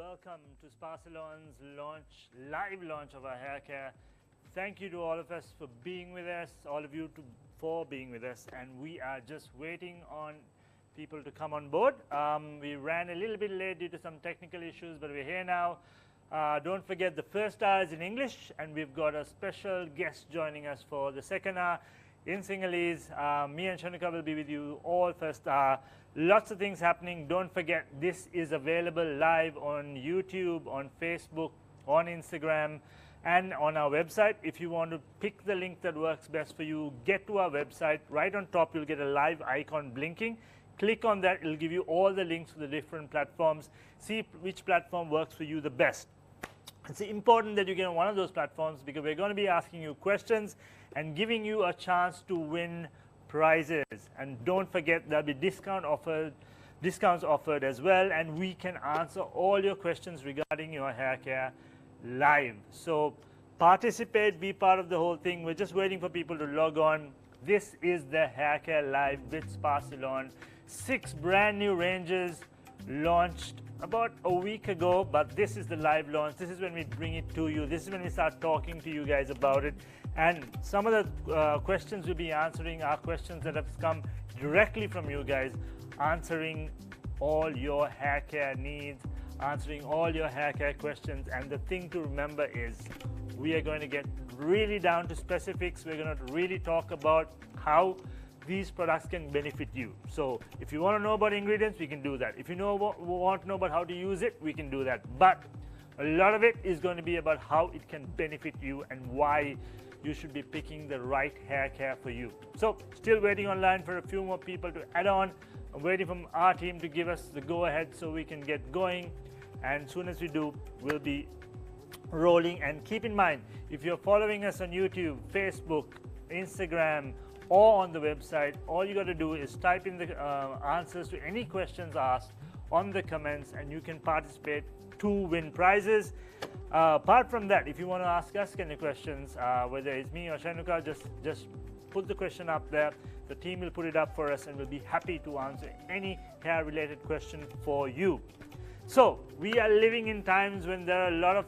welcome to Spa Ceylon's live launch of our hair care. Thank you to all of us for being with us, all of you for being with us, and we are just waiting on people to come on board. We ran a little bit late due to some technical issues, but we're here now. Don't forget the first hour is in English, and we've got a special guest joining us for the second hour in Sinhalese. Me and Shanuka will be with you all first hour. Lots of things happening. Don't forget, this is available live on YouTube, on Facebook, on Instagram, and on our website. If you want to pick the link that works best for you, get to our website. Right on top, you'll get a live icon blinking. Click on that. It'll give you all the links to the different platforms. See which platform works for you the best. It's important that you get on one of those platforms because we're going to be asking you questions and giving you a chance to win prizes. And don't forget, there'll be discounts offered as well, and we can answer all your questions regarding your hair care live. So participate, be part of the whole thing. We're just waiting for people to log on. This is the Hair Care Live with Spa Ceylon. 6 brand new ranges launched about a week ago, but this is the live launch. This is when we bring it to you. This is when we start talking to you guys about it. And some of the questions we'll be answering are questions that have come directly from you guys, answering all your hair care needs, answering all your hair care questions. And the thing to remember is we are going to get really down to specifics. We're going to really talk about how these products can benefit you. So if you want to know about ingredients, we can do that. If you want to know about how to use it, we can do that. But a lot of it is going to be about how it can benefit you and why you should be picking the right hair care for you. So still waiting online for a few more people to add on. I'm waiting for our team to give us the go ahead so we can get going. And as soon as we do, we'll be rolling. And keep in mind, if you're following us on YouTube, Facebook, Instagram, or on the website, all you got to do is type in the answers to any questions asked on the comments, and you can participate to win prizes. Apart from that, if you want to ask us any questions, whether it's me or Shanuka, just put the question up there. The team will put it up for us, and we'll be happy to answer any hair related question for you. So we are living in times when there are a lot of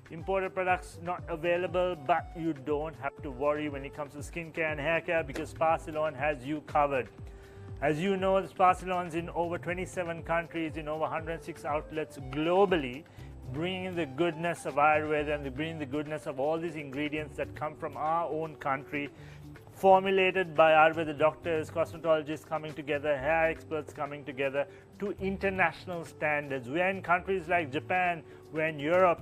imported products not available, but you don't have to worry when it comes to skincare and hair care because Spa Ceylon has you covered. As you know, the Spa Ceylon's in over 27 countries, in over 106 outlets globally, bringing the goodness of Ayurveda and bringing the goodness of all these ingredients that come from our own country, formulated by Ayurveda doctors, cosmetologists coming together, hair experts coming together to international standards. We're in countries like Japan, we're in Europe,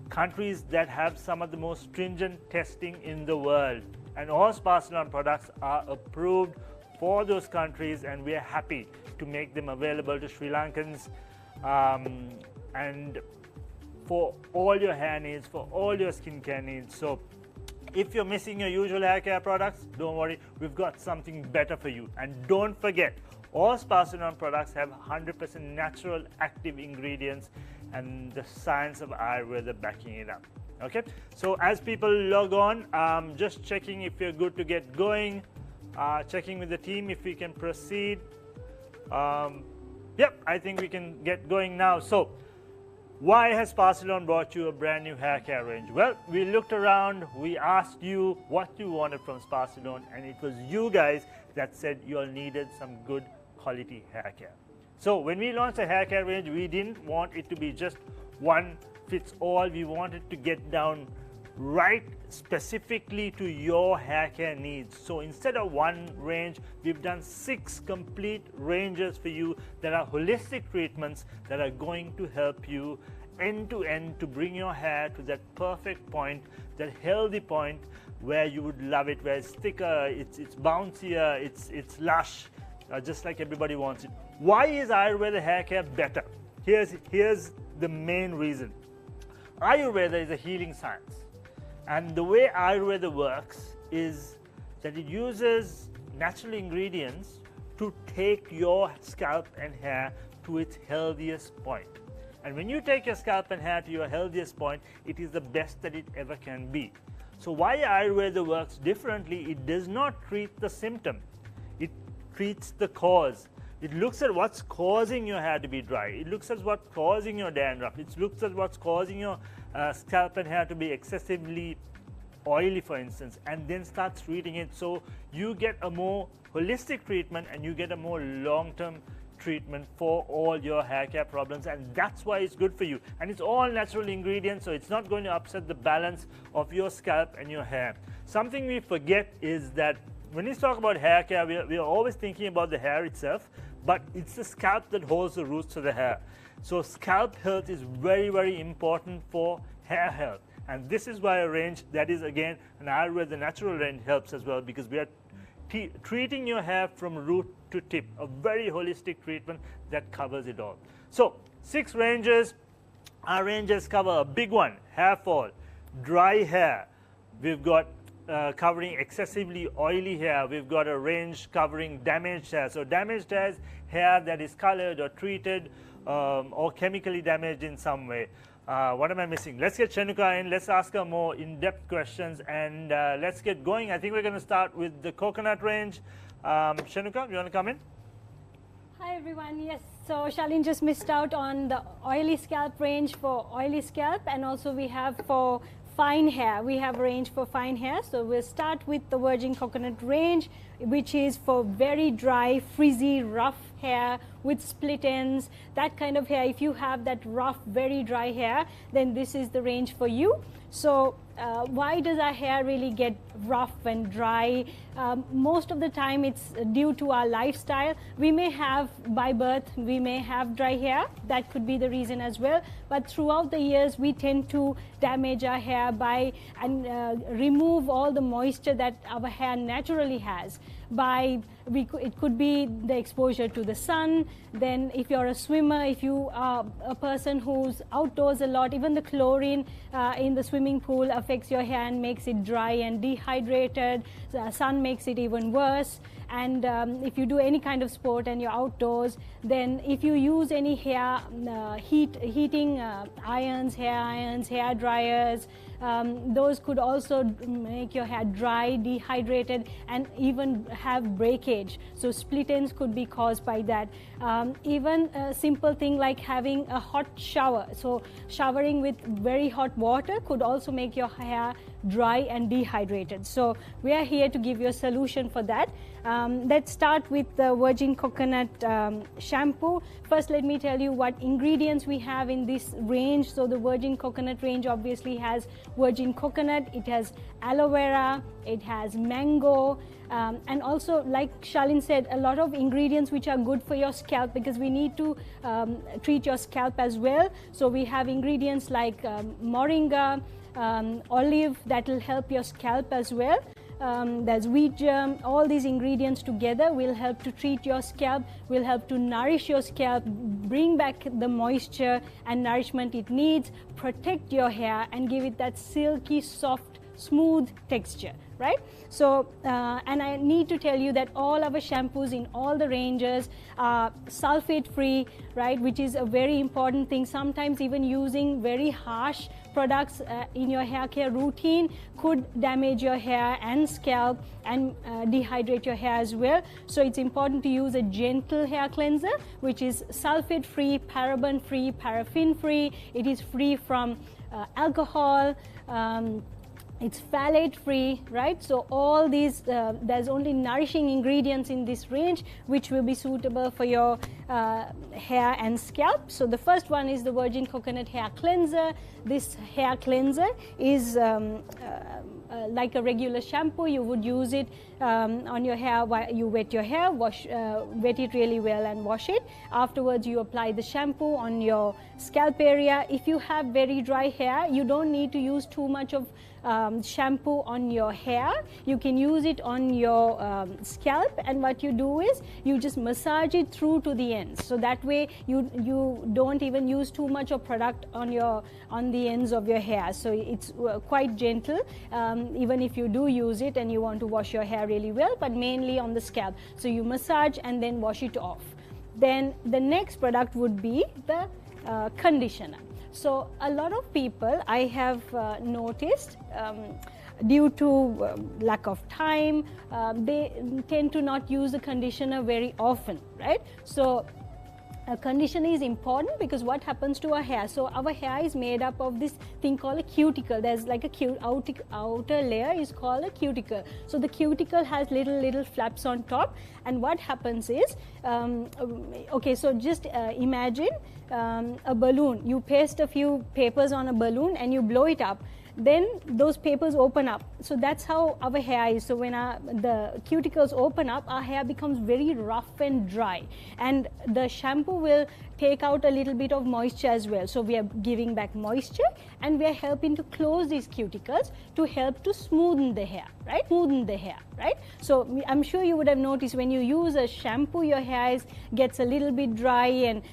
countries that have some of the most stringent testing in the world. And all Spa Ceylon products are approved for those countries, and we are happy to make them available to Sri Lankans and for all your hair needs, for all your skincare needs. So if you're missing your usual hair care products, don't worry, we've got something better for you. And don't forget, all Spa Ceylon products have 100% natural active ingredients and the science of Ayurveda backing it up. Okay, so as people log on, just checking if you're good to get going, checking with the team if we can proceed. Yep, I think we can get going now. So why has Spa Ceylon brought you a brand new hair care range? Well, we looked around, we asked you what you wanted from Spa Ceylon, and it was you guys that said you all needed some good quality hair care. So when we launched a hair care range, we didn't want it to be just one fits all. We wanted to get down right specifically to your hair care needs. So instead of one range, we've done 6 complete ranges for you that are holistic treatments that are going to help you end to end to bring your hair to that perfect point, that healthy point where you would love it, where it's thicker, it's bouncier, it's lush, just like everybody wants it. Why is Ayurveda hair care better? Here's the main reason. Ayurveda is a healing science. And the way Ayurveda works is that it uses natural ingredients to take your scalp and hair to its healthiest point. And when you take your scalp and hair to your healthiest point, it is the best that it ever can be. So why Ayurveda works differently, it does not treat the symptom. It treats the cause. It looks at what's causing your hair to be dry. It looks at what's causing your dandruff. It looks at what's causing your scalp and hair to be excessively oily, for instance, and then starts treating it. So you get a more holistic treatment and you get a more long-term treatment for all your hair care problems, and that's why it's good for you. And it's all natural ingredients, so it's not going to upset the balance of your scalp and your hair. Something we forget is that when we talk about hair care, we are always thinking about the hair itself, but it's the scalp that holds the roots to the hair. So scalp health is very, very important for hair health. And this is why a range that is, again, an Ayurveda natural range helps as well, because we are treating your hair from root to tip, a very holistic treatment that covers it all. So 6 ranges. Our ranges cover a big one: hair fall, dry hair. We've got covering excessively oily hair. We've got a range covering damaged hair. So damaged hair is hair that is colored or treated or chemically damaged in some way. What am I missing? Let's get Shanuka in. Let's ask her more in-depth questions, and let's get going. I think we're going to start with the coconut range. Shanuka, you want to come in? Hi everyone. Yes, so Shalin just missed out on the oily scalp range for oily scalp, and also we have for fine hair. We have a range for fine hair. So we'll start with the virgin coconut range, which is for very dry, frizzy, rough hair with split ends, that kind of hair. If you have that rough, very dry hair, then this is the range for you. So why does our hair really get rough and dry? Most of the time it's due to our lifestyle. We may have, by birth, we may have dry hair. That could be the reason as well. But throughout the years, we tend to damage our hair by and remove all the moisture that our hair naturally has. It could be the exposure to the sun. Then if you're a swimmer, if you are a person who's outdoors a lot, even the chlorine in the swimming pool affects your hair and makes it dry and dehydrated. The sun makes it even worse. And if you do any kind of sport and you're outdoors, then if you use any hair heating irons, hair dryers, those could also make your hair dry, dehydrated, and even have breakage. So split ends could be caused by that. Even a simple thing like having a hot shower. So showering with very hot water could also make your hair dry and dehydrated. So we are here to give you a solution for that. Let's start with the virgin coconut shampoo. First, let me tell you what ingredients we have in this range. So the virgin coconut range obviously has virgin coconut, it has aloe vera, it has mango, and also, like Shalin said, a lot of ingredients which are good for your scalp, because we need to treat your scalp as well. So we have ingredients like moringa, olive, that will help your scalp as well. There's wheat germ. All these ingredients together will help to treat your scalp, will help to nourish your scalp, bring back the moisture and nourishment it needs, protect your hair and give it that silky, soft, smooth texture, right? So, and I need to tell you that all our shampoos in all the ranges are sulfate free, right? Which is a very important thing. Sometimes even using very harsh products in your hair care routine could damage your hair and scalp and dehydrate your hair as well. So it's important to use a gentle hair cleanser, which is sulfate free, paraben free, paraffin free. It is free from alcohol. It's phthalate free, right? So all these, there's only nourishing ingredients in this range which will be suitable for your hair and scalp. So the first one is the virgin coconut hair cleanser. This hair cleanser is like a regular shampoo. You would use it on your hair while you wet your hair, wet it really well and wash it. Afterwards you apply the shampoo on your scalp area. If you have very dry hair, you don't need to use too much of shampoo on your hair. You can use it on your scalp, and what you do is you just massage it through to the ends. So that way you don't even use too much of product on the ends of your hair. So it's quite gentle, even if you do use it and you want to wash your hair really well, but mainly on the scalp. So you massage and then wash it off. Then the next product would be the conditioner. So a lot of people I have noticed, due to lack of time, they tend to not use the conditioner very often, right? So a conditioner is important because what happens to our hair? So our hair is made up of this thing called a cuticle. There's like a outer layer is called a cuticle. So the cuticle has little flaps on top, and what happens is, okay, so just imagine a balloon. You paste a few papers on a balloon and you blow it up. Then those papers open up. So that's how our hair is. So when the cuticles open up, our hair becomes very rough and dry, and the shampoo will take out a little bit of moisture as well. So we are giving back moisture, and we are helping to close these cuticles to help to smoothen the hair, right? Smoothen the hair, right? So I'm sure you would have noticed when you use a shampoo, your hair gets a little bit dry and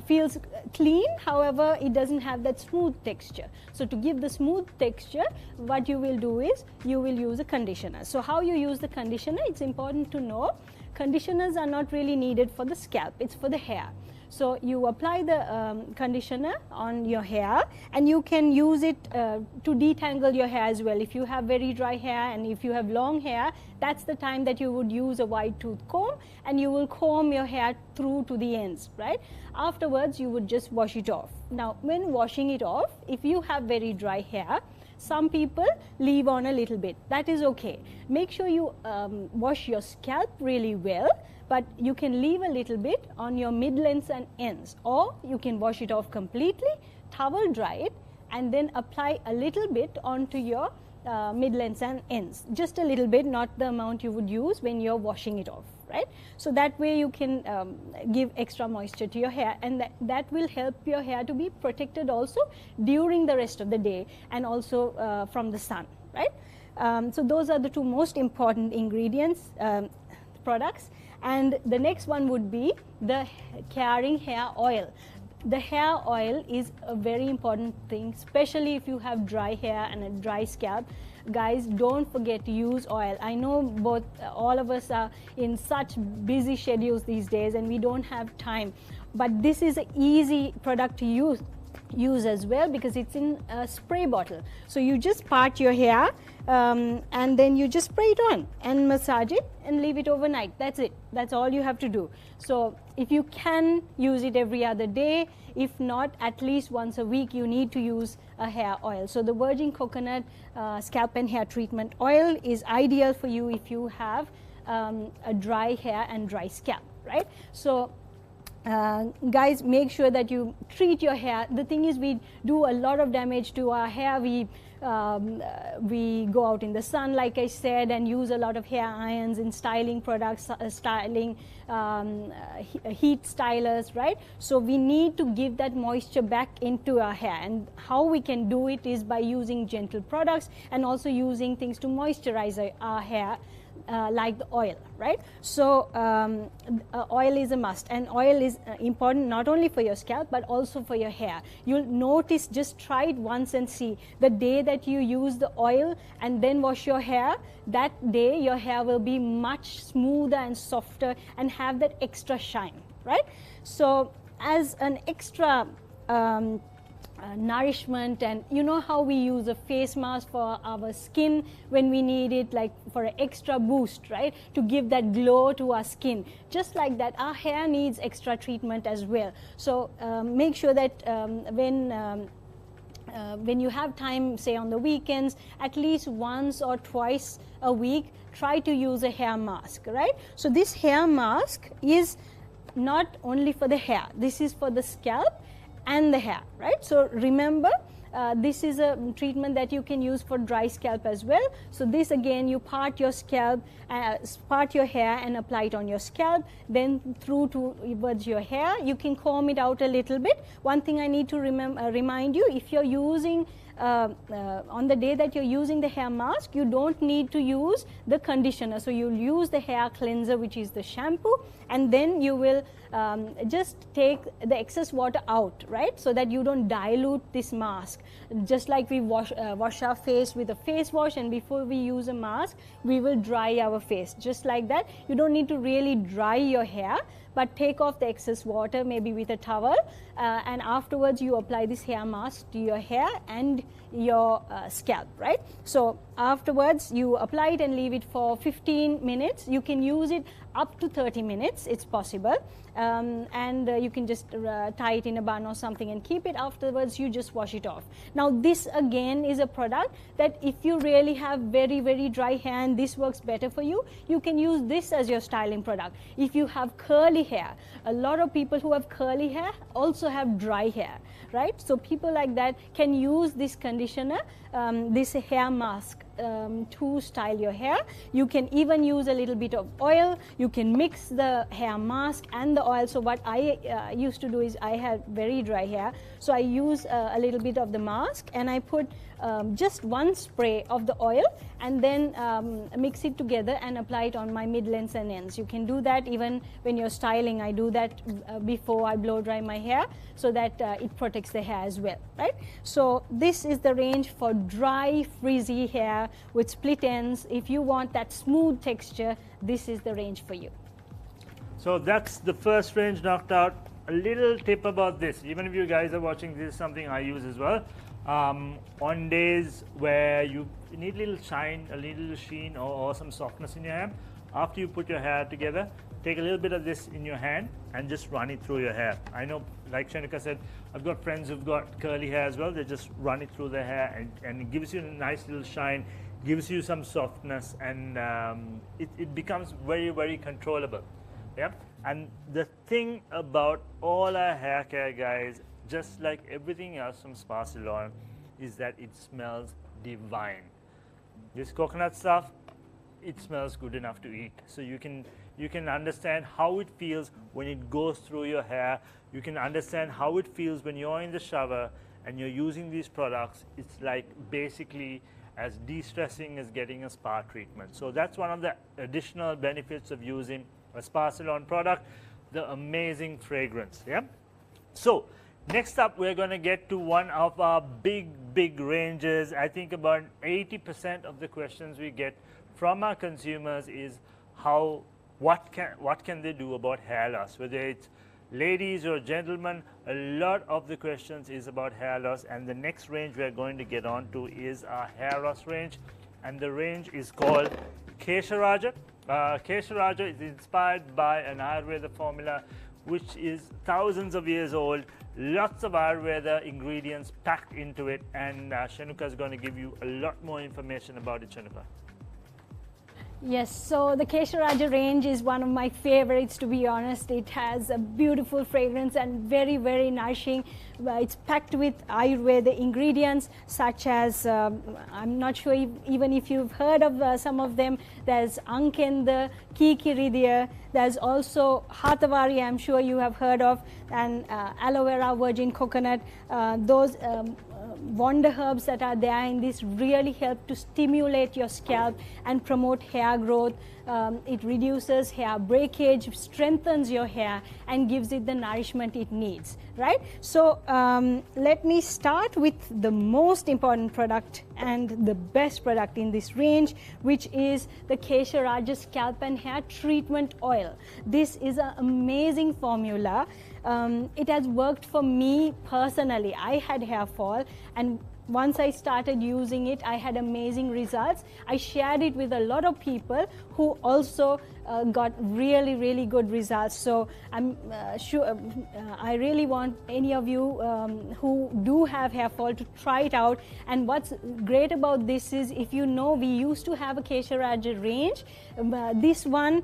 feels clean. However, it doesn't have that smooth texture. So to give the smooth texture, what you will do is you will use a conditioner. So how you use the conditioner, it's important to know conditioners are not really needed for the scalp, it's for the hair. So you apply the conditioner on your hair, and you can use it to detangle your hair as well. If you have very dry hair and if you have long hair, that's the time that you would use a wide tooth comb, and you will comb your hair through to the ends, right? Afterwards, you would just wash it off. Now, when washing it off, if you have very dry hair, some people leave on a little bit. That is okay. Make sure you wash your scalp really well, but you can leave a little bit on your mid-lengths and ends, or you can wash it off completely, towel dry it, and then apply a little bit onto your mid-lengths and ends. Just a little bit, not the amount you would use when you're washing it off, right? So that way you can give extra moisture to your hair, and that will help your hair to be protected also during the rest of the day, and also from the sun, right? So those are the two most important ingredients, products. And the next one would be the caring hair oil. The hair oil is a very important thing, especially if you have dry hair and a dry scalp. Guys, don't forget to use oil. I know all of us are in such busy schedules these days, and we don't have time, but this is an easy product to use as well, because it's in a spray bottle. So you just part your hair, and then you just spray it on and massage it and leave it overnight. That's it. That's all you have to do. So if you can use it every other day, if not, at least once a week, you need to use a hair oil. So the virgin coconut scalp and hair treatment oil is ideal for you if you have a dry hair and dry scalp, right? So guys, make sure that you treat your hair. The thing is, we do a lot of damage to our hair. We go out in the sun, like I said, and use a lot of hair irons in styling products, styling heat stylers, right? So we need to give that moisture back into our hair, and how we can do it is by using gentle products and also using things to moisturize our hair, like the oil, right? So oil is a must, and oil is important not only for your scalp but also for your hair. You'll notice, just try it once and see. The day that you use the oil and then wash your hair, that day your hair will be much smoother and softer and have that extra shine, right? So as an extra nourishment, and you know how we use a face mask for our skin when we need it, like for an extra boost, right, to give that glow to our skin. Just like that, our hair needs extra treatment as well. So make sure that when you have time, say on the weekends, at least once or twice a week, try to use a hair mask, right? So this hair mask is not only for the hair, this is for the scalp and the hair, right? So remember, this is a treatment that you can use for dry scalp as well. So this, again, you part your scalp, part your hair and apply it on your scalp, then through towards your hair. You can comb it out a little bit. One thing I need to remind you, if you're using on the day that you're using the hair mask, you don't need to use the conditioner. So you'll use the hair cleanser, which is the shampoo, and then you will just take the excess water out, right? So that you don't dilute this mask. Just like we wash our face with a face wash, and before we use a mask, we will dry our face. Just like that, you don't need to really dry your hair, but take off the excess water maybe with a towel, and afterwards you apply this hair mask to your hair and your scalp, right? So afterwards you apply it and leave it for 15 minutes. You can use it up to 30 minutes, it's possible, and you can just tie it in a bun or something and keep it. Afterwards you just wash it off. Now this again is a product that if you really have very, very dry hair and this works better for you, you can use this as your styling product. If you have curly hair, a lot of people who have curly hair also have dry hair, right? So people like that can use this conditioner, this hair mask, to style your hair. You can even use a little bit of oil. You can mix the hair mask and the oil. So what I used to do is, I had very dry hair, so I use a little bit of the mask and I put just one spray of the oil, and then mix it together and apply it on my mid-lengths and ends. You can do that even when you're styling. I do that before I blow dry my hair, so that it protects the hair as well, right? So this is the range for dry, frizzy hair with split ends. If you want that smooth texture, this is the range for you. So that's the first range knocked out. A little tip about this, even if you guys are watching, this is something I use as well. On days where you need a little shine, a little sheen, or some softness in your hair, after you put your hair together, take a little bit of this in your hand and just run it through your hair. I know, like Shanika said, I've got friends who've got curly hair as well. They just run it through their hair, and it gives you a nice little shine, gives you some softness, and it becomes very, very controllable. Yeah. And the thing about all our hair care, guys, just like everything else from Spa Ceylon, is that it smells divine. This coconut stuff, it smells good enough to eat. So you can understand how it feels when it goes through your hair. You can understand how it feels when you're in the shower and you're using these products. It's like basically as de-stressing as getting a spa treatment. So that's one of the additional benefits of using a Spa Ceylon product, the amazing fragrance. Yeah. So next up, we're going to get to one of our big ranges. I think about 80% of the questions we get from our consumers is what can they do about hair loss, whether it's ladies or gentlemen. A lot of the questions is about hair loss, and the next range we're going to get on to is our hair loss range, and the range is called Kesha Raja. Kesha Raja is inspired by an Ayurveda formula which is thousands of years old, lots of Ayurveda ingredients packed into it, and Shanuka is going to give you a lot more information about it. Shanuka. Yes, so the Kesha Raja range is one of my favorites, to be honest. It has a beautiful fragrance and very, very nourishing. It's packed with Ayurveda ingredients such as, I'm not sure even if you've heard of some of them. There's Ankenda, Kikiridya, there's also Hatavari, I'm sure you have heard of, and aloe vera, virgin coconut. Those wonder herbs that are there in this really help to stimulate your scalp and promote hair growth. It reduces hair breakage, strengthens your hair, and gives it the nourishment it needs, right? So let me start with the most important product and the best product in this range, which is the Kesha Raja Scalp and Hair Treatment Oil. This is an amazing formula. It has worked for me personally. I had hair fall, and once I started using it, I had amazing results. I shared it with a lot of people who also got really, really good results. So I'm sure I really want any of you who do have hair fall to try it out. And what's great about this is, if you know, we used to have a Kesha Raja range. This one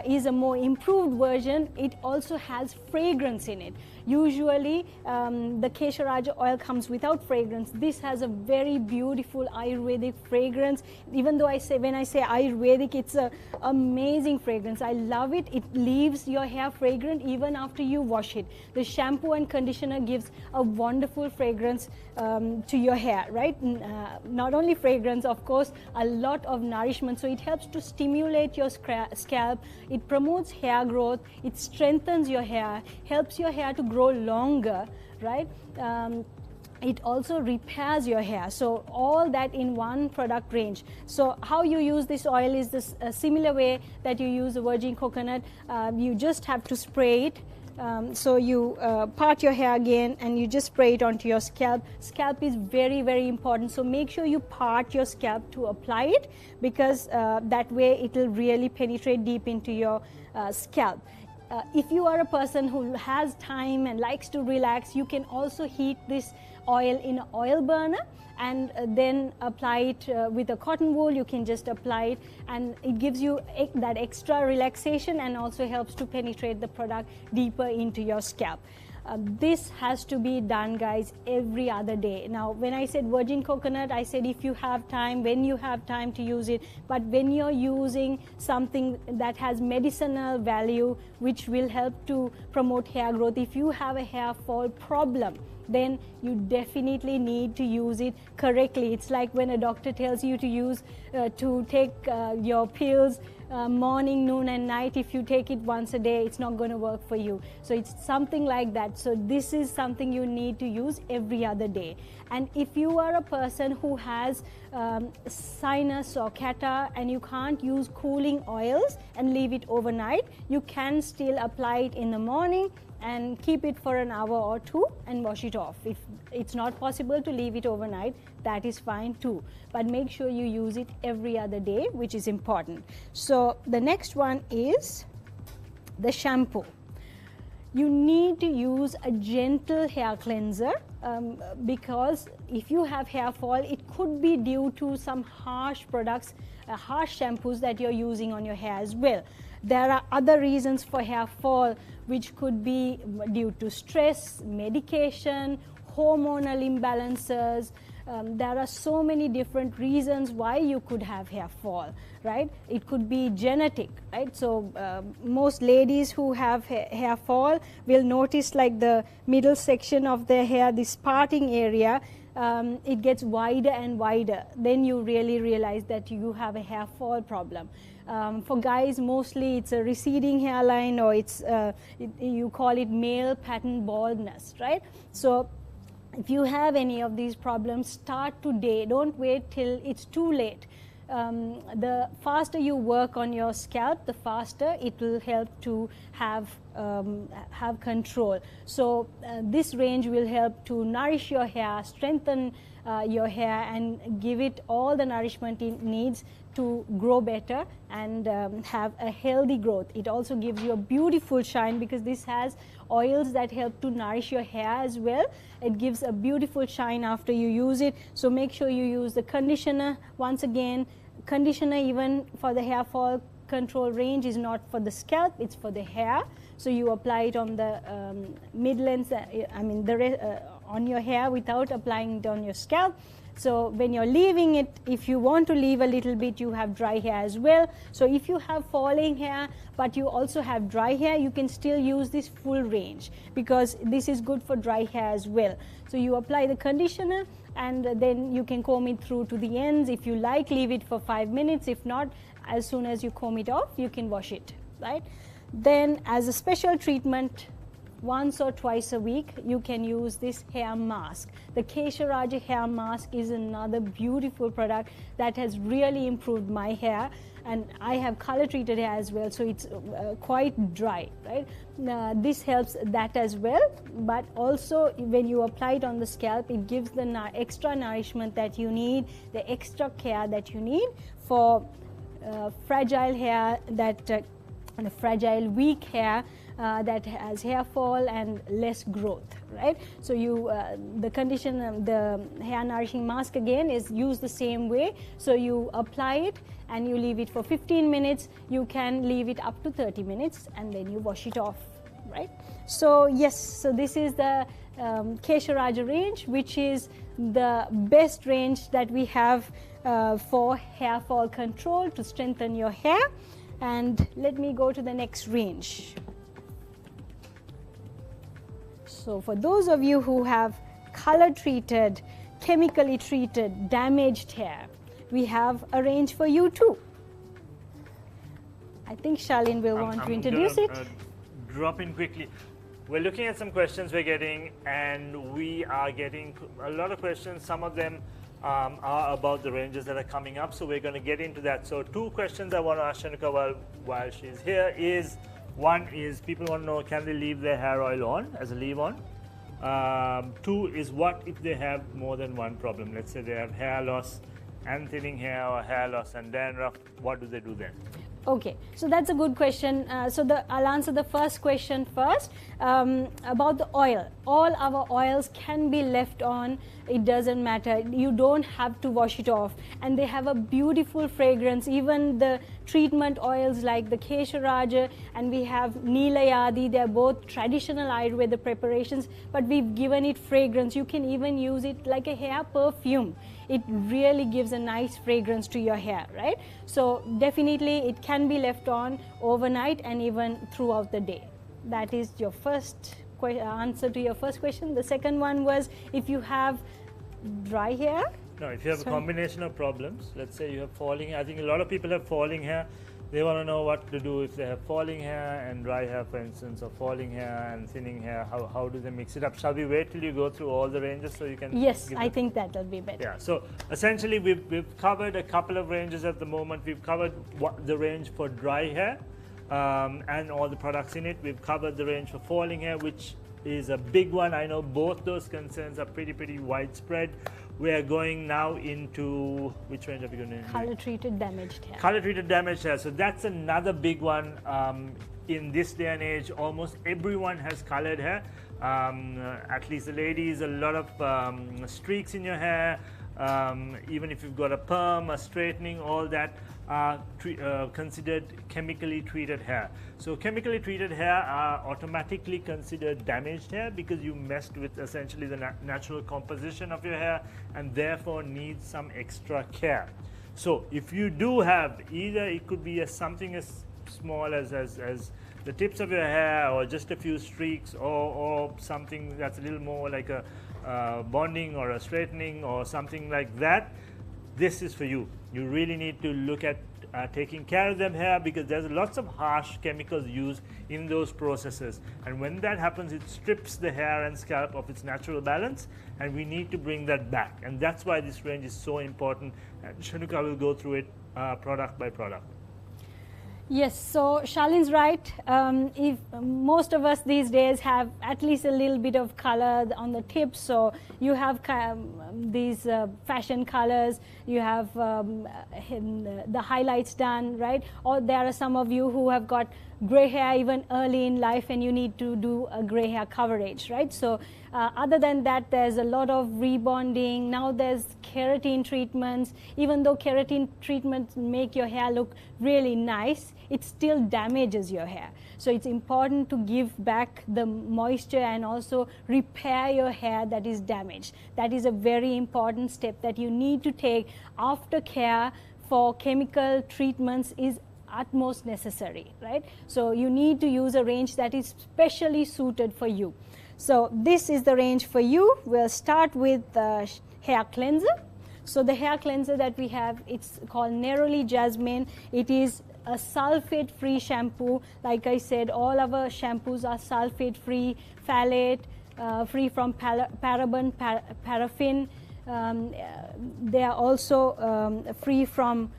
is a more improved version. It also has fragrance in it. Usually the Kesha Raja oil comes without fragrance. This has a very beautiful Ayurvedic fragrance. Even though when I say Ayurvedic, it's an amazing fragrance. I love it. It leaves your hair fragrant even after you wash it. The shampoo and conditioner gives a wonderful fragrance to your hair, right? Not only fragrance, of course, a lot of nourishment. So it helps to stimulate your scalp. It promotes hair growth. It strengthens your hair, helps your hair to grow longer, right? It also repairs your hair. So all that in one product range. So how you use this oil is this similar way that you use the virgin coconut. You just have to spray it. So you part your hair again and you just spray it onto your scalp. Scalp is very, very important. So make sure you part your scalp to apply it, because that way it will really penetrate deep into your scalp. If you are a person who has time and likes to relax, you can also heat this oil in an oil burner and then apply it with a cotton wool. You can just apply it and it gives you that extra relaxation and also helps to penetrate the product deeper into your scalp. This has to be done, guys, every other day. Now, when I said virgin coconut, I said if you have time, when you have time to use it. But when you're using something that has medicinal value, which will help to promote hair growth, if you have a hair fall problem, then you definitely need to use it correctly. It's like when a doctor tells you to use to take your pills morning, noon and night. If you take it once a day, it's not going to work for you. So it's something like that. So this is something you need to use every other day. And if you are a person who has sinus or catarrh and you can't use cooling oils and leave it overnight, you can still apply it in the morning and keep it for an hour or two and wash it off. If it's not possible to leave it overnight, that is fine too. But make sure you use it every other day, which is important. So the next one is the shampoo. You need to use a gentle hair cleanser because if you have hair fall, it could be due to some harsh products, harsh shampoos that you're using on your hair as well. There are other reasons for hair fall, which could be due to stress, medication, hormonal imbalances. There are so many different reasons why you could have hair fall, right? It could be genetic, right? So most ladies who have hair fall will notice like the middle section of their hair, this parting area, it gets wider and wider. Then you really realize that you have a hair fall problem. For guys, mostly it's a receding hairline, or it's you call it male pattern baldness, right? So if you have any of these problems, start today. Don't wait till it's too late. The faster you work on your scalp, the faster it will help to have control. So this range will help to nourish your hair, strengthen your hair, and give it all the nourishment it needs to grow better and have a healthy growth. It also gives you a beautiful shine because this has oils that help to nourish your hair as well. It gives a beautiful shine after you use it. So make sure you use the conditioner. Once again, conditioner even for the hair fall control range is not for the scalp, it's for the hair. So you apply it on the mid-length, on your hair without applying it on your scalp. So when you're leaving it, if you want to leave a little bit, you have dry hair as well. So if you have falling hair, but you also have dry hair, you can still use this full range because this is good for dry hair as well. So you apply the conditioner and then you can comb it through to the ends. If you like, leave it for 5 minutes. If not, as soon as you comb it off, you can wash it, right? Then as a special treatment, once or twice a week, you can use this hair mask. The Kesha hair mask is another beautiful product that has really improved my hair, and I have color treated hair as well, so it's quite dry, right? This helps that as well, but also when you apply it on the scalp, it gives the extra nourishment that you need, the extra care that you need for fragile hair, that fragile, weak hair that has hair fall and less growth, right? So you the hair nourishing mask again is used the same way. So you apply it and you leave it for 15 minutes. You can leave it up to 30 minutes and then you wash it off, right? So yes, so this is the Kesha range, which is the best range that we have for hair fall control to strengthen your hair. And let me go to the next range. So for those of you who have color treated, chemically treated, damaged hair, we have a range for you too. I think Charlene will want to introduce it. Drop in quickly. We're looking at some questions we're getting, and we are getting a lot of questions. Some of them are about the ranges that are coming up, so we're going to get into that. So 2 questions I want to ask Shanuka while she's here is, one is people want to know, can they leave their hair oil on as a leave-on? 2 is, what if they have more than one problem? Let's say they have hair loss and thinning hair, or hair loss and dandruff. What do they do then? Okay, so that's a good question. I'll answer the first question first about the oil. All our oils can be left on. It doesn't matter. You don't have to wash it off, and they have a beautiful fragrance. Even the treatment oils like the Kesha and we have Nilayadi, they're both traditional Ayurveda preparations, but we've given it fragrance. You can even use it like a hair perfume. It really gives a nice fragrance to your hair, right? So definitely it can be left on overnight and even throughout the day. That is your first answer to your first question. The second one was, if you have dry hair. No, if you have a combination of problems, let's say you have falling hair. I think a lot of people have falling hair. They want to know what to do if they have falling hair and dry hair, for instance, or falling hair and thinning hair. How do they mix it up? Shall we wait till you go through all the ranges so you can? Yes, I think that will be better. Yeah, so essentially we've covered a couple of ranges at the moment. We've covered the range for dry hair and all the products in it. We've covered the range for falling hair, which is a big one. I know both those concerns are pretty widespread. We are going now into, which range are we going to? Color treated damaged hair. Color treated damaged hair. So that's another big one. In this day and age, almost everyone has colored hair. At least the ladies, a lot of streaks in your hair. Even if you've got a perm, a straightening, all that are considered chemically treated hair. So chemically treated hair are automatically considered damaged hair because you messed with essentially the natural composition of your hair and therefore need some extra care. So if you do have, either it could be something as small as the tips of your hair, or just a few streaks, or something that's a little more like a bonding or a straightening or something like that, this is for you. You really need to look at taking care of them hair, because there's lots of harsh chemicals used in those processes, and when that happens, it strips the hair and scalp of its natural balance, and we need to bring that back, and that's why this range is so important, and Shanuka will go through it product by product. Yes, so Charlene's right. If most of us these days have at least a little bit of color on the tips, so you have these fashion colors, you have the highlights done, right? Or there are some of you who have got gray hair even early in life and you need to do a gray hair coverage, right? So other than that, there's a lot of rebonding. Now there's keratin treatments. Even though keratin treatments make your hair look really nice, it still damages your hair. So it's important to give back the moisture and also repair your hair that is damaged. That is a very important step that you need to take. After care for chemical treatments is utmost necessary, right? So you need to use a range that is specially suited for you. So this is the range for you. We'll start with the hair cleanser. So the hair cleanser that we have, it's called Neroli Jasmine. It is a sulfate-free shampoo. Like I said, all our shampoos are sulfate-free, phthalate, free from paraben, paraffin. They are also free from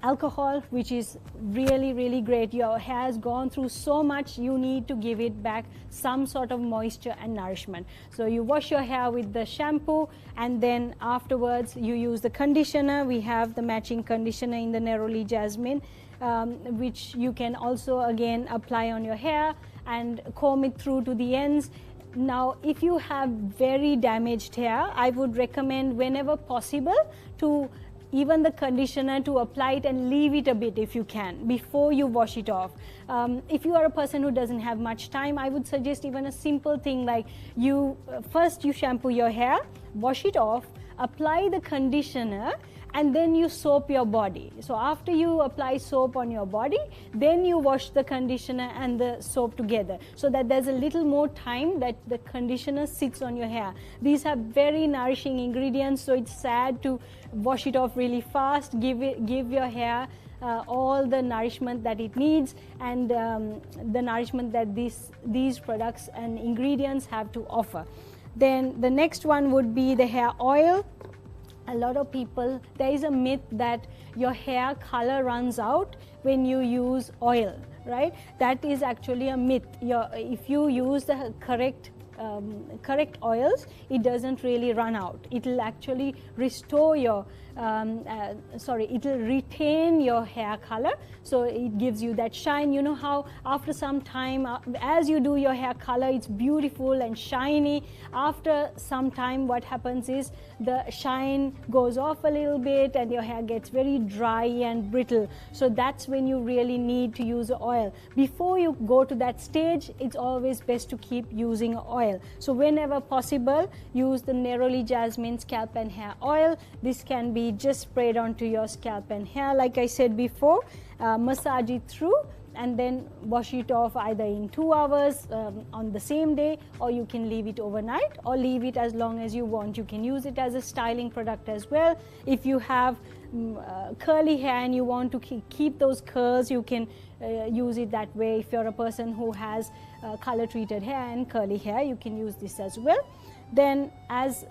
alcohol, which is really great. Your hair has gone through so much, you need to give it back some sort of moisture and nourishment. So you wash your hair with the shampoo, and then afterwards you use the conditioner. We have the matching conditioner in the Neroli Jasmine, which you can also again apply on your hair and comb it through to the ends. Now, if you have very damaged hair, I would recommend whenever possible to even the conditioner to apply it and leave it a bit if you can before you wash it off. If you are a person who doesn't have much time, I would suggest even a simple thing like first you shampoo your hair, wash it off, apply the conditioner, and then you soap your body. So after you apply soap on your body, then you wash the conditioner and the soap together, so that there's a little more time that the conditioner sits on your hair. These are very nourishing ingredients, so it's sad to wash it off really fast. Give your hair all the nourishment that it needs, and the nourishment that these products and ingredients have to offer. Then the next one would be the hair oil. A lot of people, there is a myth that your hair color runs out when you use oil, right? That is actually a myth. If you use the correct oils, it doesn't really run out. It will actually restore your it will retain your hair color, so it gives you that shine. You know how after some time, as you do your hair color, it's beautiful and shiny. After some time, what happens is the shine goes off a little bit and your hair gets very dry and brittle. So that's when you really need to use oil. Before you go to that stage, it's always best to keep using oil. So whenever possible, use the neroli jasmine scalp and hair oil. This can be just sprayed onto your scalp and hair, like I said before. Massage it through and then wash it off either in 2 hours on the same day, or you can leave it overnight, or leave it as long as you want. You can use it as a styling product as well. If you have curly hair and you want to keep those curls, you can use it that way. If you're a person who has color treated hair and curly hair, you can use this as well. Then as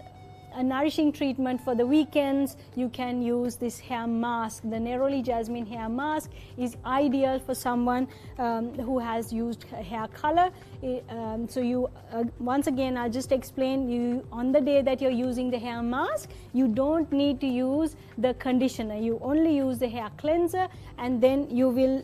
a nourishing treatment for the weekends, you can use this hair mask. The neroli jasmine hair mask is ideal for someone who has used hair color. So you once again, I'll just explain, you on the day that you're using the hair mask, you don't need to use the conditioner. You only use the hair cleanser, and then you will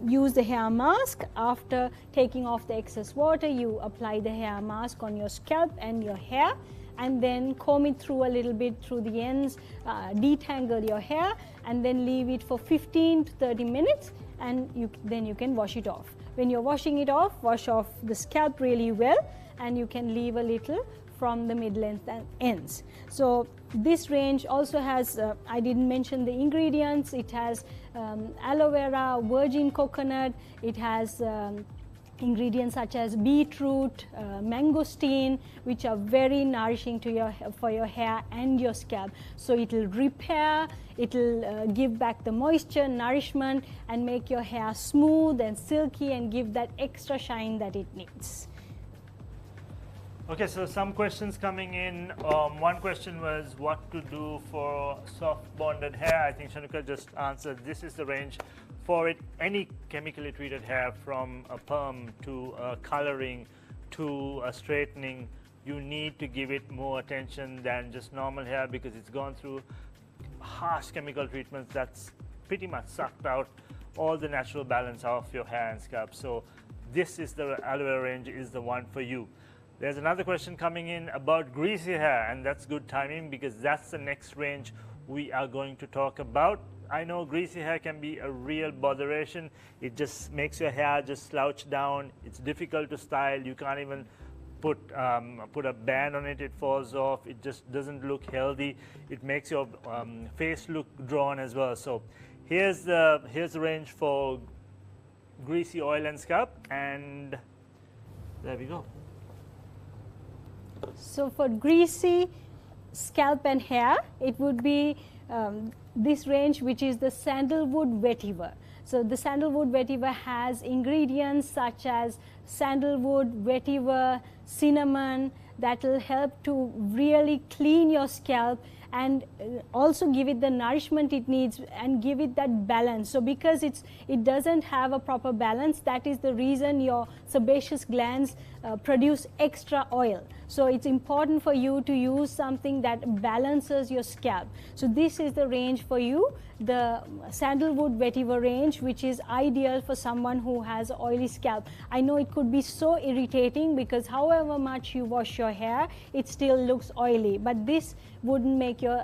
use the hair mask. After taking off the excess water, you apply the hair mask on your scalp and your hair, and then comb it through a little bit through the ends, detangle your hair, and then leave it for 15 to 30 minutes, and then you can wash it off. When you're washing it off, wash off the scalp really well, and you can leave a little from the mid-length and ends. So this range also has, I didn't mention the ingredients, it has aloe vera, virgin coconut, it has ingredients such as beetroot, mangosteen, which are very nourishing to for your hair and your scalp. So it will repair, it will give back the moisture, nourishment, and make your hair smooth and silky and give that extra shine that it needs. Okay, so some questions coming in. One question was what to do for soft bonded hair. I think Shanuka just answered. This is the range for it. Any chemically treated hair, from a perm to a coloring to a straightening, you need to give it more attention than just normal hair, because it's gone through harsh chemical treatments that's pretty much sucked out all the natural balance of your hair and scalp. So this is the aloe vera range is the one for you. There's another question coming in about greasy hair, and that's good timing because that's the next range we are going to talk about. I know greasy hair can be a real botheration. It just makes your hair just slouch down. It's difficult to style. You can't even put a band on it. It falls off. It just doesn't look healthy. It makes your face look drawn as well. So here's the range for greasy oil and scalp, and there we go. So for greasy scalp and hair, it would be this range, which is the Sandalwood Vetiver. So the Sandalwood Vetiver has ingredients such as sandalwood, vetiver, cinnamon, that will help to really clean your scalp and also give it the nourishment it needs and give it that balance. So because it doesn't have a proper balance, that is the reason your sebaceous glands produce extra oil. So it's important for you to use something that balances your scalp. So this is the range for you, the Sandalwood Vetiver range, which is ideal for someone who has oily scalp. I know it could be so irritating because however much you wash your hair, it still looks oily, but this wouldn't make your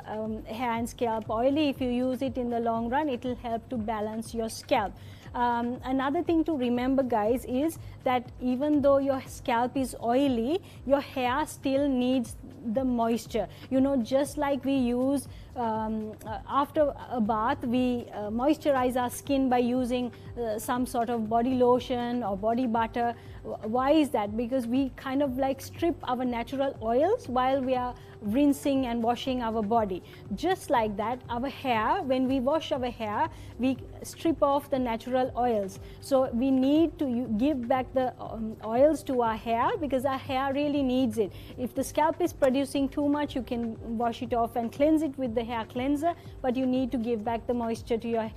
hair and scalp oily. If you use it in the long run, it will help to balance your scalp. Another thing to remember, guys, is that even though your scalp is oily, your hair still needs the moisture. You know, just like we use after a bath, we moisturize our skin by using some sort of body lotion or body butter. Why is that? Because we kind of like strip our natural oils while we are rinsing and washing our body. Just like that, our hair, when we wash our hair, we strip off the natural oils. So we need to give back the oils to our hair, because our hair really needs it. If the scalp is producing too much, you can wash it off and cleanse it with the hair cleanser, but you need to give back the moisture to your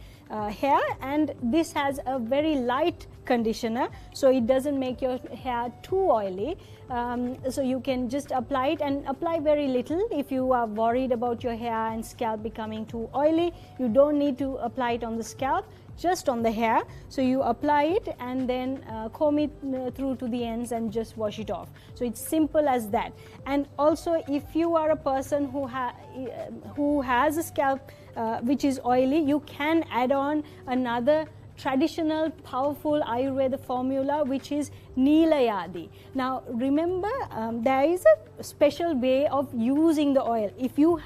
hair. And this has a very light conditioner, so it doesn't make your hair too oily. So you can just apply it, and apply very little. If you are worried about your hair and scalp becoming too oily, you don't need to apply it on the scalp, just on the hair. So you apply it and then comb it through to the ends and just wash it off. So it's simple as that. And also, if you are a person who has a scalp which is oily, you can add on another traditional powerful Ayurveda formula, which is Nilayadi. Now remember, there is a special way of using the oil. If you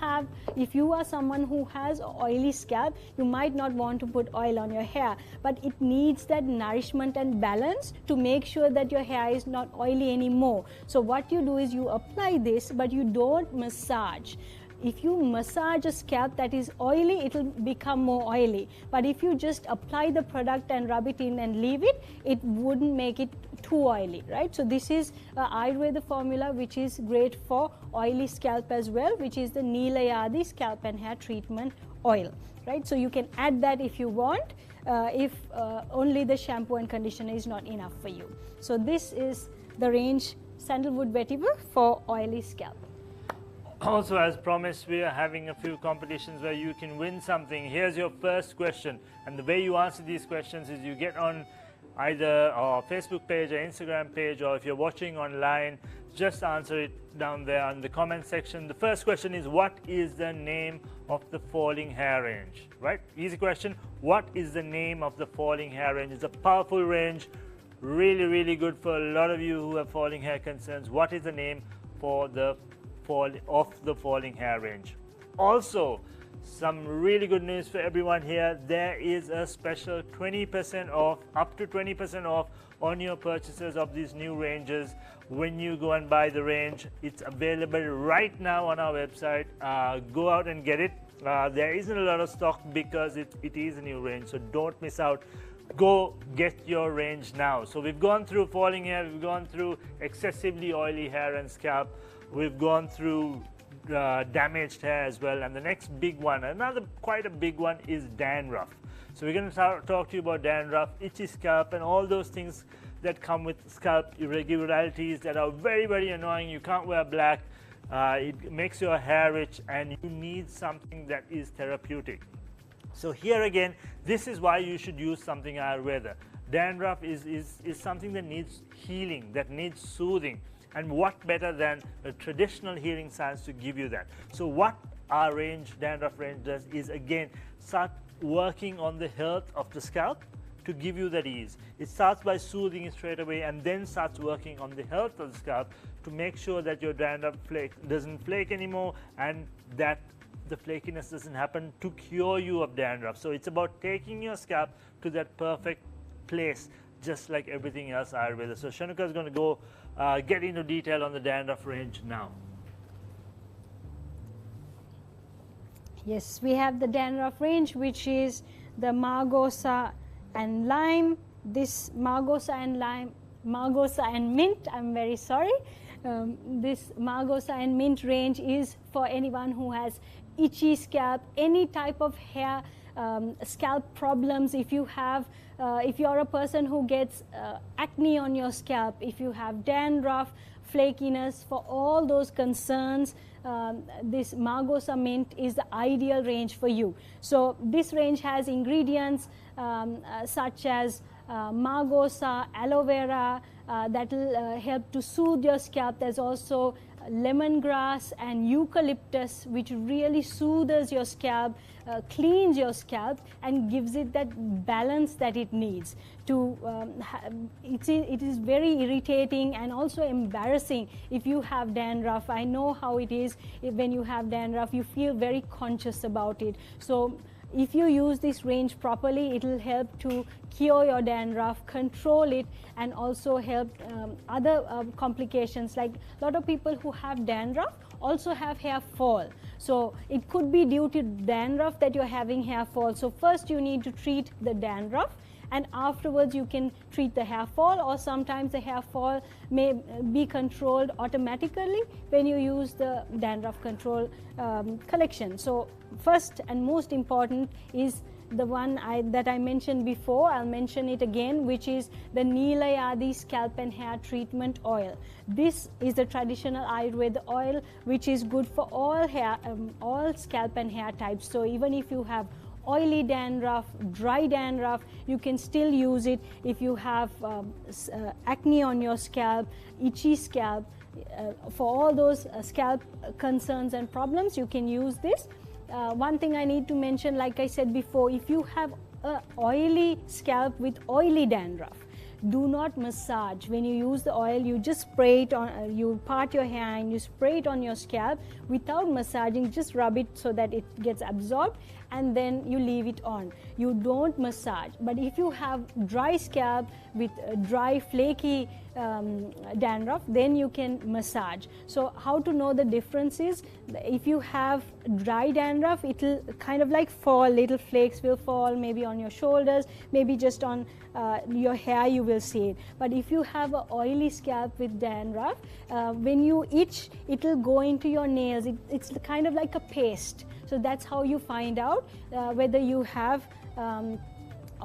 are someone who has oily scalp, you might not want to put oil on your hair, but it needs that nourishment and balance to make sure that your hair is not oily anymore. So what you do is you apply this, but you don't massage. If you massage a scalp that is oily, it will become more oily. But if you just apply the product and rub it in and leave it, it wouldn't make it too oily, right? So this is Ayurveda formula which is great for oily scalp as well, which is the Nilayadi Scalp and Hair Treatment Oil, right? So you can add that if you want, if only the shampoo and conditioner is not enough for you. So this is the range Sandalwood Vetiver for oily scalp. Also, as promised, we are having a few competitions where you can win something. Here's your first question, and the way you answer these questions is you get on either our Facebook page or Instagram page, or if you're watching online, just answer it down there in the comment section. The first question is, what is the name of the falling hair range? Right? Easy question. What is the name of the falling hair range? It's a powerful range, really good for a lot of you who have falling hair concerns. What is the name for the falling hair range? Also, some really good news for everyone here. There is a special 20% off, up to 20% off on your purchases of these new ranges when you go and buy the range. It's available right now on our website. Go out and get it. There isn't a lot of stock because it is a new range, so don't miss out. Go get your range now. So we've gone through falling hair, we've gone through excessively oily hair and scalp, we've gone through damaged hair as well, and the next big one, quite a big one, is dandruff. So we're going to talk to you about dandruff, itchy scalp, and all those things that come with scalp irregularities that are very annoying. You can't wear black, it makes your hair itch, and you need something that is therapeutic. So here again, this is why you should use something Ayurveda. Dandruff is something that needs healing, that needs soothing. And what better than a traditional healing science to give you that? So what our dandruff range does is, again, start working on the health of the scalp to give you that ease. It starts by soothing it straight away, and then starts working on the health of the scalp to make sure that your dandruff doesn't flake anymore, and that the flakiness doesn't happen, to cure you of dandruff. So it's about taking your scalp to that perfect place, just like everything else Ayurveda. So Shanuka is going to go get into detail on the dandruff range now. Yes, we have the dandruff range, which is the Margosa and lime. This Margosa and mint, I'm very sorry. This Margosa and mint range is for anyone who has itchy scalp, any type of hair scalp problems. If you are a person who gets acne on your scalp, if you have dandruff, flakiness, for all those concerns, this Margosa mint is the ideal range for you. So this range has ingredients such as Margosa, aloe vera, that will help to soothe your scalp. There's also lemongrass and eucalyptus, which really soothes your scalp, cleans your scalp, and gives it that balance that it needs. It is very irritating and also embarrassing if you have dandruff. I know how it is when you have dandruff. You feel very conscious about it. So if you use this range properly, it will help to cure your dandruff, control it, and also help other complications. Like a lot of people who have dandruff also have hair fall. So it could be due to dandruff that you're having hair fall. So first you need to treat the dandruff, and afterwards you can treat the hair fall, or sometimes the hair fall may be controlled automatically when you use the dandruff control collection. So first and most important is the one that I mentioned before. I'll mention it again, which is the Nilayadi Scalp and Hair Treatment Oil. This is the traditional Ayurveda oil which is good for all hair, all scalp and hair types. So even if you have oily dandruff, dry dandruff, you can still use it. If you have acne on your scalp, itchy scalp, for all those scalp concerns and problems, you can use this. One thing I need to mention, like I said before, if you have an oily scalp with oily dandruff, do not massage. When you use the oil, you just spray it on, you part your hair and you spray it on your scalp without massaging. Just rub it so that it gets absorbed, and then you leave it on. You don't massage. But if you have dry scalp with dry flaky dandruff, then you can massage. So how to know the difference is, if you have dry dandruff, it will kind of like fall, little flakes will fall maybe on your shoulders, maybe just on your hair you will see it. But if you have an oily scalp with dandruff, when you itch, it will go into your nails. It's kind of like a paste. So that's how you find out whether you have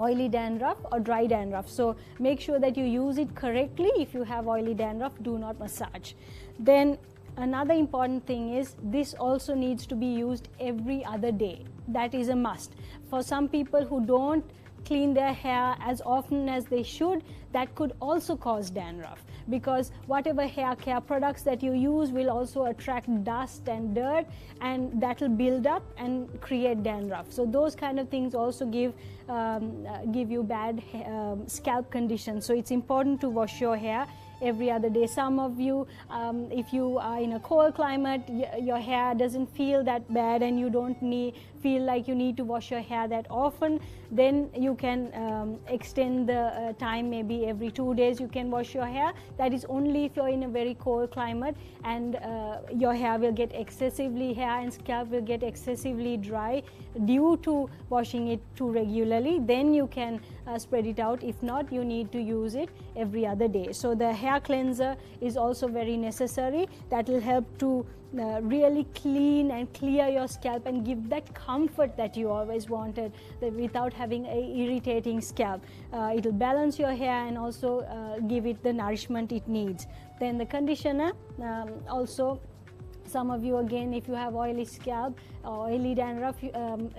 oily dandruff or dry dandruff. So make sure that you use it correctly. If you have oily dandruff, do not massage. Then another important thing is, this also needs to be used every other day. That is a must. For some people who don't clean their hair as often as they should, that could also cause dandruff, because whatever hair care products that you use will also attract dust and dirt, and that will build up and create dandruff. So those kind of things also give you bad scalp conditions. So it's important to wash your hair every other day. Some of you, if you are in a cold climate, your hair doesn't feel that bad and you don't feel like you need to wash your hair that often, then you can extend the time. Maybe every 2 days you can wash your hair. That is only if you're in a very cold climate and your hair will get hair and scalp will get excessively dry due to washing it too regularly. Then you can spread it out. If not, you need to use it every other day. So the hair cleanser is also very necessary. That will help to really clean and clear your scalp and give that comfort that you always wanted, without having a irritating scalp. It will balance your hair and also give it the nourishment it needs. Then the conditioner also. Some of you, again, if you have oily scalp or oily dandruff,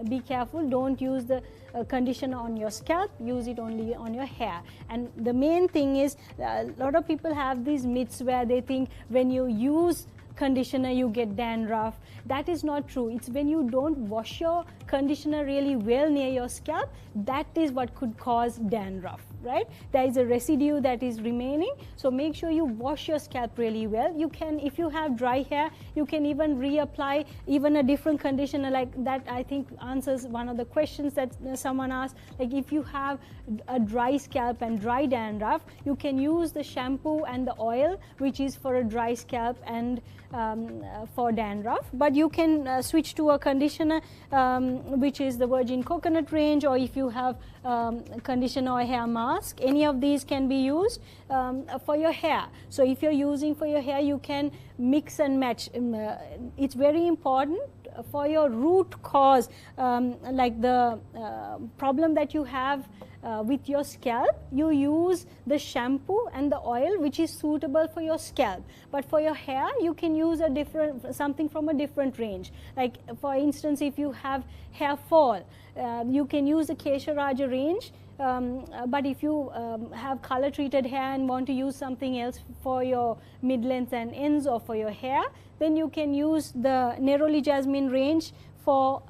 be careful. Don't use the conditioner on your scalp. Use it only on your hair. And the main thing is, a lot of people have these myths where they think when you use conditioner you get dandruff. That is not true. It's when you don't wash your conditioner really well near your scalp, that is what could cause dandruff, right? There is a residue that is remaining. So make sure you wash your scalp really well. You can, if you have dry hair, you can even reapply even a different conditioner. Like that, I think answers one of the questions that someone asked. Like if you have a dry scalp and dry dandruff, you can use the shampoo and the oil, which is for a dry scalp and for dandruff. But you can switch to a conditioner which is the virgin coconut range, or if you have conditioner or hair mask, any of these can be used for your hair. So if you're using for your hair, you can mix and match. It's very important for your root cause, like the problem that you have with your scalp, you use the shampoo and the oil which is suitable for your scalp. But for your hair, you can use something from a different range. Like for instance, if you have hair fall, you can use the Kesha range. But if you have color treated hair and want to use something else for your mid length and ends or for your hair, then you can use the Neroli Jasmine range for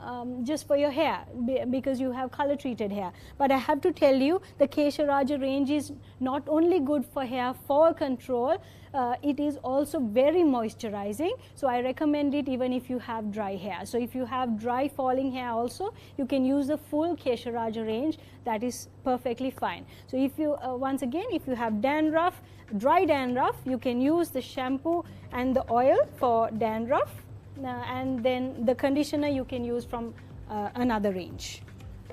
just for your hair, because you have color treated hair. But I have to tell you, the Kesha range is not only good for hair fall control, it is also very moisturizing. So I recommend it even if you have dry hair. So if you have dry falling hair also, you can use the full Kesha range. That is perfectly fine. So if you once again, if you have dandruff, dry dandruff, you can use the shampoo and the oil for dandruff. And then the conditioner you can use from another range.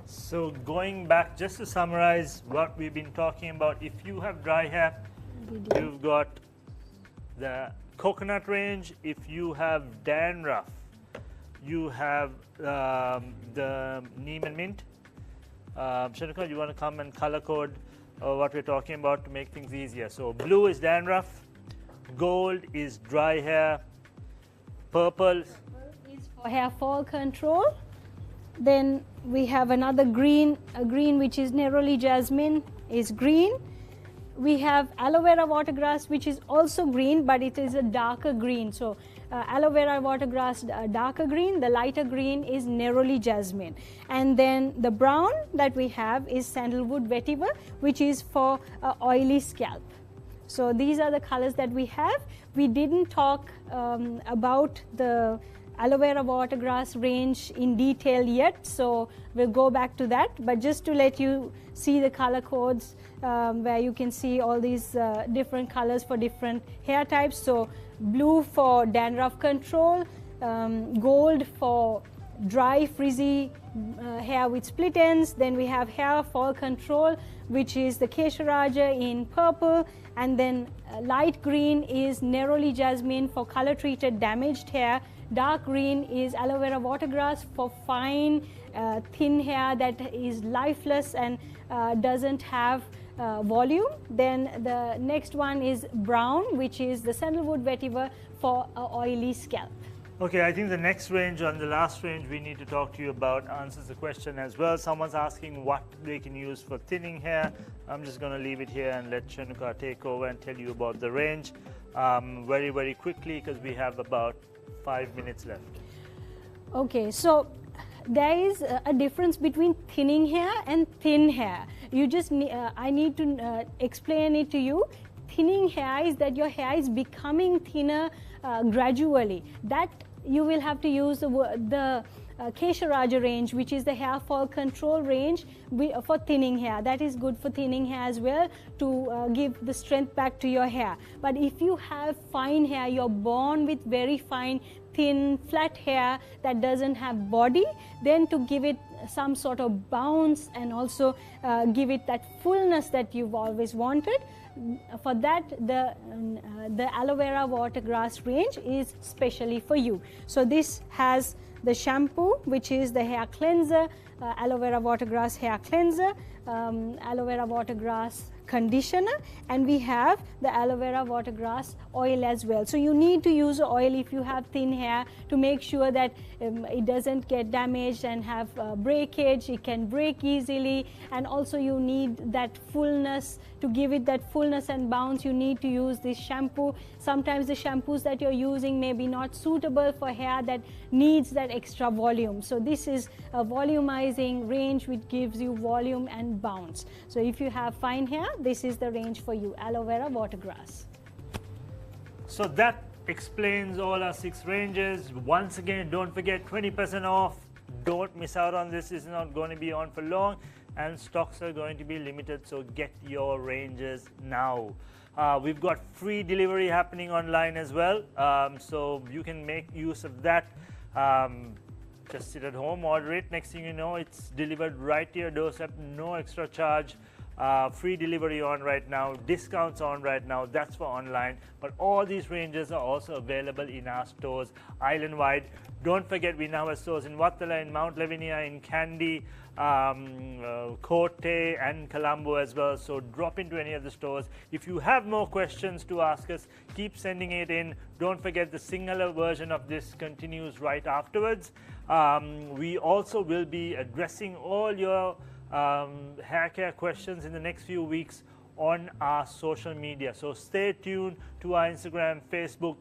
So going back, just to summarize what we've been talking about, if you have dry hair, you've got the coconut range. If you have dandruff, you have the neem and mint. Shanuka, you want to come and color code what we're talking about to make things easier? So blue is dandruff, gold is dry hair, purple is for hair fall control. Then we have another green, a green which is Neroli Jasmine is green. We have aloe vera watergrass, which is also green, but it is a darker green. So aloe vera watergrass, darker green, the lighter green is Neroli Jasmine. And then the brown that we have is Sandalwood Vetiver, which is for oily scalp. So these are the colors that we have. We didn't talk about the aloe vera watergrass range in detail yet, so we'll go back to that. But just to let you see the color codes, where you can see all these different colors for different hair types. So blue for dandruff control, gold for dry frizzy hair with split ends. Then we have hair fall control, which is the Kesha in purple, and then light green is Neroli Jasmine for color treated damaged hair. Dark green is aloe vera watergrass for fine thin hair that is lifeless and doesn't have volume. Then the next one is brown, which is the Sandalwood Vetiver for oily scalp. Okay, I think the next range, on the last range we need to talk to you about, answers the question as well. Someone's asking what they can use for thinning hair. I'm just going to leave it here and let Shanuka take over and tell you about the range very, very quickly, because we have about 5 minutes left. Okay, so there is a difference between thinning hair and thin hair. You just I need to explain it to you. Thinning hair is that your hair is becoming thinner gradually. That you will have to use the Kesha range, which is the hair fall control range for thinning hair. That is good for thinning hair as well, to give the strength back to your hair. But if you have fine hair, you're born with very fine, thin, flat hair that doesn't have body, then to give it some sort of bounce and also give it that fullness that you've always wanted, for that the aloe vera watergrass range is specially for you. So this has the shampoo, which is the hair cleanser, aloe vera watergrass hair cleanser, aloe vera watergrass conditioner, and we have the aloe vera watergrass oil as well. So you need to use oil if you have thin hair to make sure that it doesn't get damaged and have breakage. It can break easily, and also you need that fullness. To give it that fullness and bounce, you need to use this shampoo. Sometimes the shampoos that you're using may be not suitable for hair that needs that extra volume. So this is a volumizing range which gives you volume and bounce. So if you have fine hair, this is the range for you, aloe vera watergrass. So that explains all our 6 ranges. Once again, don't forget 20% off. Don't miss out on this. It's not going to be on for long, and stocks are going to be limited, so get your ranges now. We've got free delivery happening online as well, so you can make use of that. Just sit at home, order it. Next thing you know, it's delivered right to your doorstep, no extra charge. free delivery on right now, discounts on right now. That's for online, but all these ranges are also available in our stores island-wide. Don't forget, we now have stores in Wattala, in Mount Lavinia, in Kandy, Kotte and Colombo as well. So drop into any of the stores. If you have more questions to ask us, keep sending it in. Don't forget, the singular version of this continues right afterwards. We also will be addressing all your hair care questions in the next few weeks on our social media. So stay tuned to our Instagram, Facebook,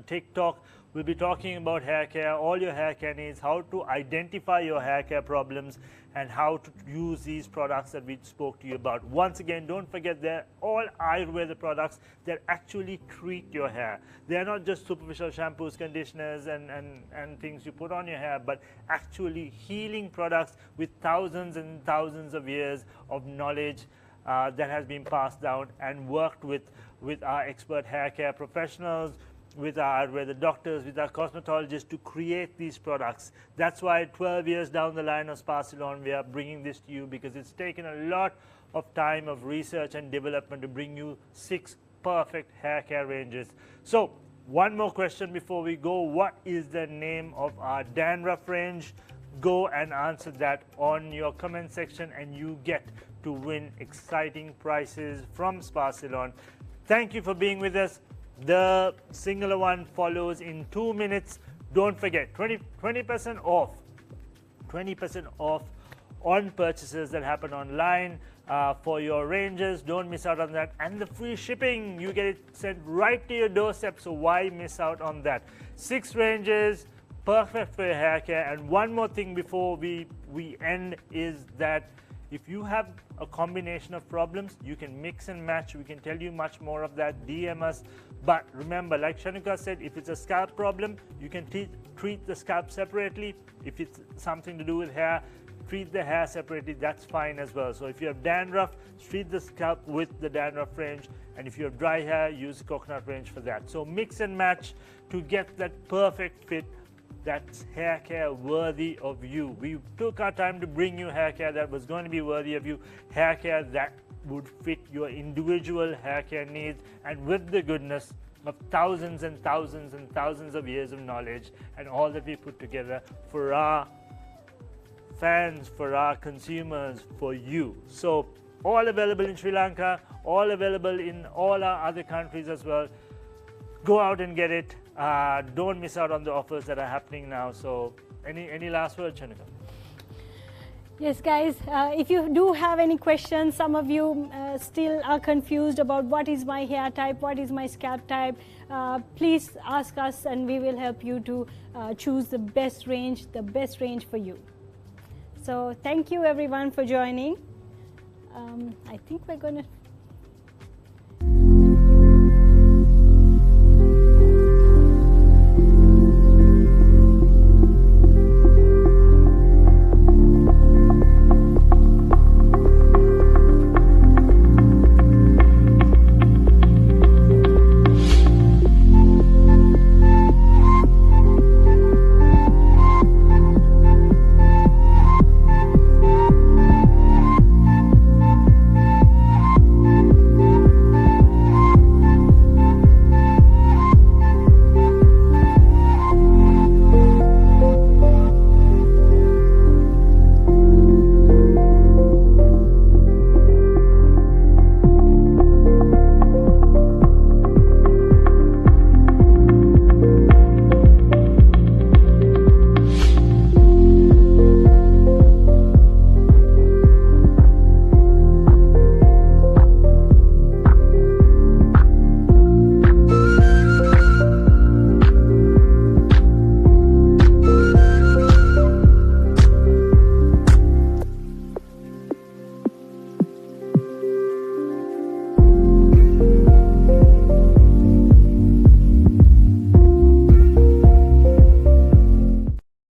TikTok. We'll be talking about hair care, all your hair care needs, how to identify your hair care problems, and how to use these products that we spoke to you about. Once again, don't forget, they're all Ayurveda products that actually treat your hair. They're not just superficial shampoos, conditioners, and things you put on your hair, but actually healing products with thousands and thousands of years of knowledge that has been passed down and worked with our expert hair care professionals, with our Ayurveda doctors, with our cosmetologists to create these products. That's why 12 years down the line of Spa Ceylon, we are bringing this to you, because it's taken a lot of time of research and development to bring you 6 perfect hair care ranges. So one more question before we go. What is the name of our dandruff range? Go and answer that on your comment section, and you get to win exciting prizes from Spa Ceylon. Thank you for being with us. The singular one follows in 2 minutes. Don't forget, 20% off. 20% off on purchases that happen online for your ranges. Don't miss out on that. And the free shipping, you get it sent right to your doorstep, so why miss out on that? 6 ranges, perfect for your hair care. And one more thing before we end is that if you have a combination of problems, you can mix and match. We can tell you much more of that. DM us. But remember, like Shanika said, if it's a scalp problem, you can treat the scalp separately. If it's something to do with hair, treat the hair separately. That's fine as well. So if you have dandruff, treat the scalp with the dandruff range. And if you have dry hair, use the coconut range for that. So mix and match to get that perfect fit. That's hair care worthy of you. We took our time to bring you hair care that was going to be worthy of you, hair care that would fit your individual hair care needs, and with the goodness of thousands and thousands and thousands of years of knowledge and all that we put together for our fans, for our consumers, for you. So all available in Sri Lanka, all available in all our other countries as well. Go out and get it. Don't miss out on the offers that are happening now. So any last words, Shanika? Yes, guys, if you do have any questions, some of you still are confused about what is my hair type, what is my scalp type, please ask us and we will help you to choose the best range for you. So thank you everyone for joining. I think we're going to